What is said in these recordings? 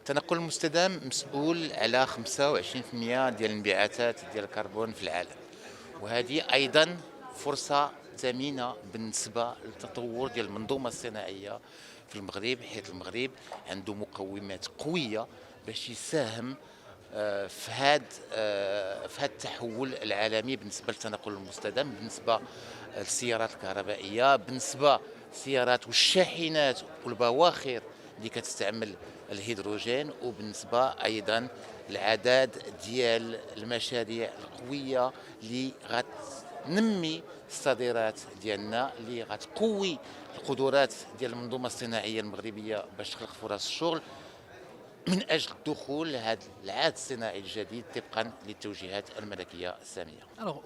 التنقل المستدام مسؤول على 25% ديال الانبعاثات ديال الكربون في العالم، وهذه أيضًا فرصة ثمينة بالنسبة للتطور ديال المنظومة الصناعية في المغرب، حيث المغرب عنده مقومات قوية باش يساهم في هذا التحول العالمي بالنسبة للتنقل المستدام، بالنسبة للسيارات الكهربائية، بالنسبة للسيارات والشاحنات والبواخر اللي كتستعمل الهيدروجين، وبالنسبة أيضًا للعدد ديال المشاريع القوية اللي غتنمي الصادرات ديالنا، اللي غتقوي القدرات ديال المنظومة الصناعية المغربية باش تخلق فرص الشغل من أجل الدخول لهذا العهد الصناعي الجديد طبقًا للتوجيهات الملكية السامية. Alors,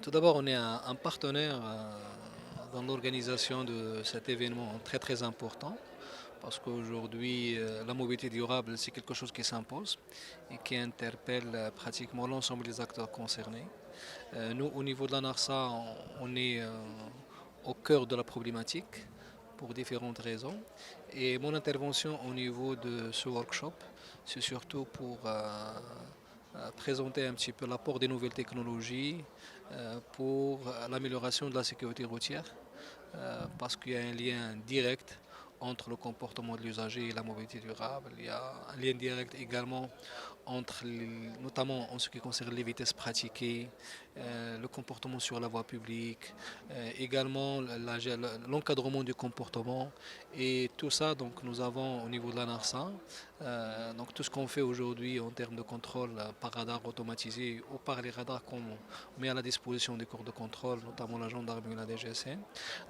tout d'abord, on est un partenaire dans l'organisation de cet événement très très important parce qu'aujourd'hui, la mobilité durable, c'est quelque chose qui s'impose et qui interpelle pratiquement l'ensemble des acteurs concernés. Nous, au niveau de la NARSA, on est au cœur de la problématique pour différentes raisons. Et mon intervention au niveau de ce workshop, c'est surtout pour présenter un petit peu l'apport des nouvelles technologies pour l'amélioration de la sécurité routière, parce qu'il y a un lien direct entre le comportement de l'usager et la mobilité durable. Il y a un lien direct également entre, notamment en ce qui concerne les vitesses pratiquées, le comportement sur la voie publique, également l'encadrement du comportement et tout ça. Donc nous avons au niveau de la NARSA, donc tout ce qu'on fait aujourd'hui en termes de contrôle par radar automatisé ou par les radars qu'on met à la disposition des corps de contrôle, notamment la gendarmerie et la DGSN.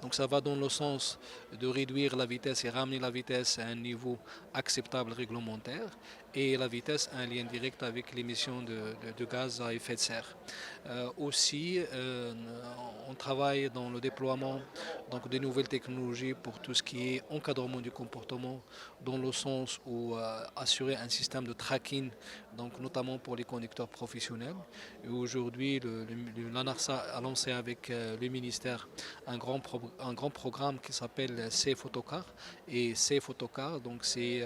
Donc ça va dans le sens de réduire la vitesse et ramener la vitesse à un niveau acceptable réglementaire, et la vitesse a un lien direct avec l'émission de gaz à effet de serre. Aussi, on travaille dans le déploiement donc, de nouvelles technologies pour tout ce qui est encadrement du comportement, dans le sens où assurer un système de tracking, donc, notamment pour les conducteurs professionnels. Et aujourd'hui, l'ANARSA a lancé avec le ministère un grand programme qui s'appelle Safe Autocar. Et Safe Autocar, donc c'est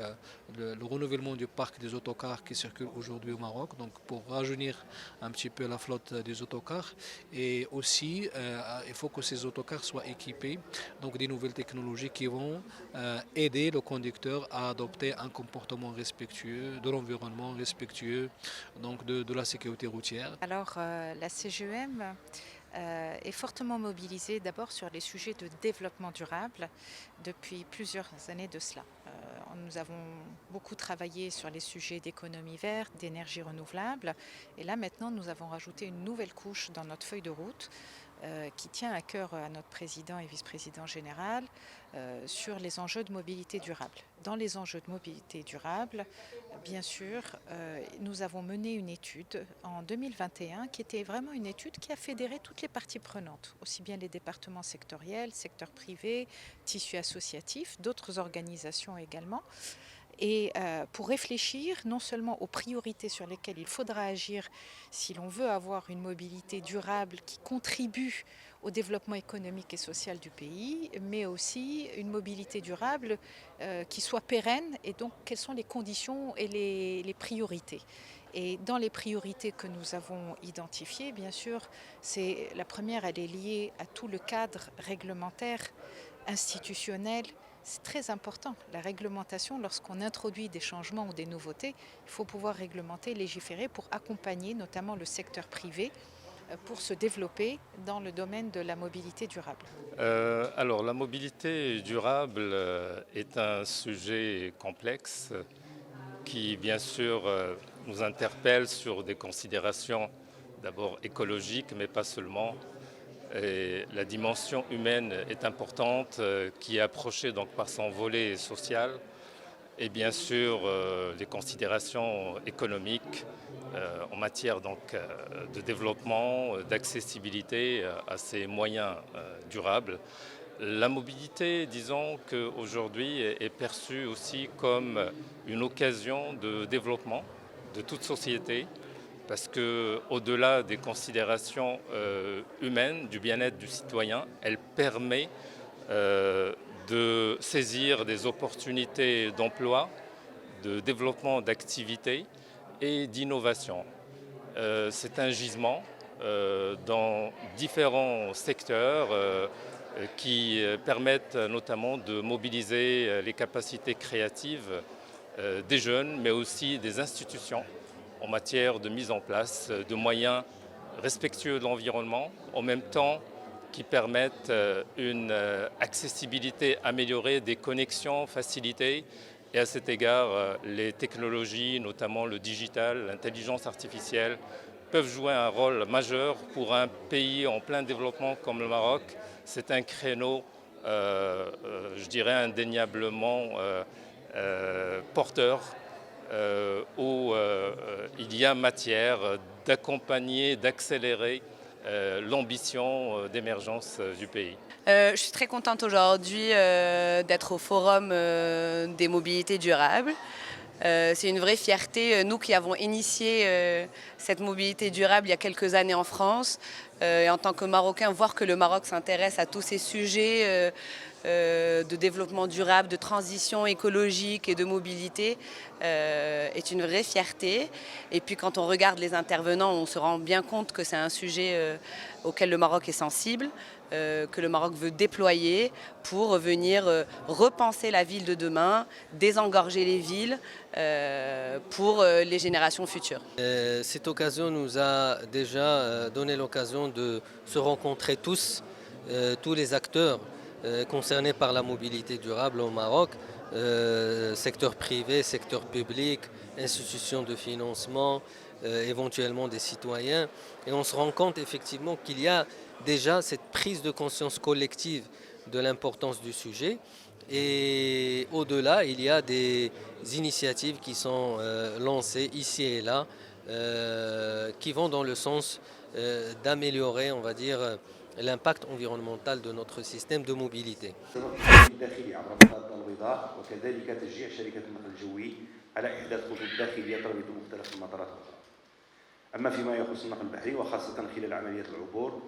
le renouvellement du parc des autocars qui circulent aujourd'hui au Maroc, donc pour rajeunir un petit peu la flotte des autocars. Et aussi, il faut que ces autocars soient équipés donc des nouvelles technologies qui vont aider le conducteur à adopter un comportement respectueux de l'environnement, respectueux donc de la sécurité routière. Alors, la CGEM est fortement mobilisée d'abord sur les sujets de développement durable depuis plusieurs années de cela. Nous avons beaucoup travaillé sur les sujets d'économie verte, d'énergie renouvelable, et là maintenant nous avons rajouté une nouvelle couche dans notre feuille de route qui tient à cœur à notre président et vice-président général sur les enjeux de mobilité durable. Dans les enjeux de mobilité durable, bien sûr, nous avons mené une étude en 2021 qui était vraiment une étude qui a fédéré toutes les parties prenantes, aussi bien les départements sectoriels, secteur privé, tissu associatif, d'autres organisations également. Et pour réfléchir non seulement aux priorités sur lesquelles il faudra agir si l'on veut avoir une mobilité durable qui contribue au développement économique et social du pays, mais aussi une mobilité durable qui soit pérenne, et donc quelles sont les conditions et les priorités. Et dans les priorités que nous avons identifiées, bien sûr, la première, elle est liée à tout le cadre réglementaire, institutionnel. C'est très important, la réglementation. Lorsqu'on introduit des changements ou des nouveautés, il faut pouvoir réglementer, légiférer pour accompagner notamment le secteur privé pour se développer dans le domaine de la mobilité durable. Alors la mobilité durable est un sujet complexe qui bien sûr nous interpelle sur des considérations d'abord écologiques, mais pas seulement. Et la dimension humaine est importante, qui est approchée donc par son volet social, et bien sûr les considérations économiques en matière donc, de développement, d'accessibilité à ces moyens durables. La mobilité, disons qu'aujourd'hui, est perçue aussi comme une occasion de développement de toute société, parce qu'au-delà des considérations humaines, du bien-être du citoyen, elle permet de saisir des opportunités d'emploi, de développement d'activités et d'innovation. C'est un gisement dans différents secteurs qui permettent notamment de mobiliser les capacités créatives des jeunes, mais aussi des institutions en matière de mise en place de moyens respectueux de l'environnement, en même temps qui permettent une accessibilité améliorée des connexions facilitées. Et à cet égard, les technologies, notamment le digital, l'intelligence artificielle, peuvent jouer un rôle majeur pour un pays en plein développement comme le Maroc. C'est un créneau, je dirais, indéniablement porteur où il y a matière d'accompagner, d'accélérer l'ambition d'émergence du pays. Je suis très contente aujourd'hui d'être au Forum des mobilités durables. C'est une vraie fierté, nous qui avons initié cette mobilité durable il y a quelques années en France. Et en tant que Marocain, voir que le Maroc s'intéresse à tous ces sujets de développement durable, de transition écologique et de mobilité est une vraie fierté. Et puis quand on regarde les intervenants, on se rend bien compte que c'est un sujet auquel le Maroc est sensible, que le Maroc veut déployer pour venir repenser la ville de demain, désengorger les villes pour les générations futures. Cette occasion nous a déjà donné l'occasion de se rencontrer tous les acteurs concernés par la mobilité durable au Maroc, secteur privé, secteur public, institutions de financement, éventuellement des citoyens. Et on se rend compte effectivement qu'il y a déjà cette prise de conscience collective de l'importance du sujet. Et au-delà, il y a des initiatives qui sont lancées ici et là, qui vont dans le sens d'améliorer, on va dire, l'impact environnemental de notre système de mobilité. أما فيما يخص النقل البحري وخاصة خلال عملية العبور